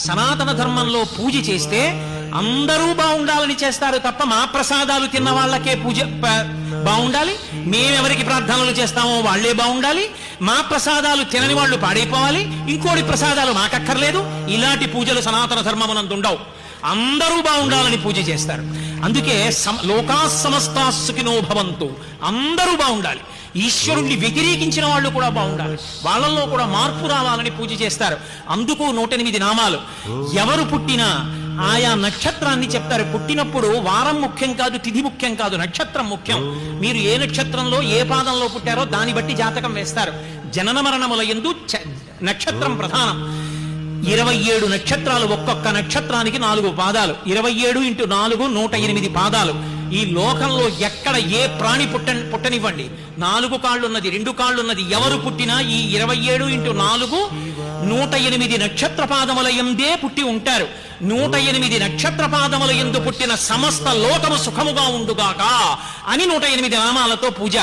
సనాతన ధర్మంలో పూజ చేస్తే అందరూ బాగుండాలని చేస్తారు తప్ప మా ప్రసాదాలు తిన్న వాళ్ళకే పూజ బాగుండాలి, మేమెవరికి ప్రార్థనలు చేస్తామో వాళ్లే బాగుండాలి, మా ప్రసాదాలు తినని వాళ్ళు పాడైపోవాలి, ఇంకోటి ప్రసాదాలు మాకక్కర్లేదు, ఇలాంటి పూజలు సనాతన ధర్మమునందుండవు. అందరూ బాగుండాలని పూజ చేస్తారు. అందుకే లోకా సమస్తా సుఖినో భవంతు, అందరూ బాగుండాలి. ఈశ్వరుణ్ణి వ్యతిరేకించిన వాళ్ళు కూడా బాగుండాలి, వాళ్ళల్లో కూడా మార్పు రావాలని పూజ చేస్తారు. అందుకు 108 నామాలు. ఎవరు పుట్టినా ఆయా నక్షత్రాన్ని చెప్తారు. పుట్టినప్పుడు వారం ముఖ్యం కాదు, తిథి ముఖ్యం కాదు, నక్షత్రం ముఖ్యం. మీరు ఏ నక్షత్రంలో ఏ పాదంలో పుట్టారో దాన్ని బట్టి జాతకం వేస్తారు. జనన మరణముల యందు నక్షత్రం ప్రధానం. 27 నక్షత్రాలు, ఒక్కొక్క నక్షత్రానికి 4 పాదాలు. 27 × 4 108 పాదాలు. ఈ లోకంలో ఎక్కడ ఏ ప్రాణి పుట్టనివ్వండి, 4 కాళ్ళున్నది, 2 కాళ్ళున్నది ఎవరు పుట్టినా ఈ 27 × 4 108 నక్షత్ర పాదముల యందే పుట్టి ఉంటారు. 108 నక్షత్ర పాదముల యందు పుట్టిన సమస్త లోకము సుఖముగా ఉండుగాక అని 108 నామాలతో పూజ.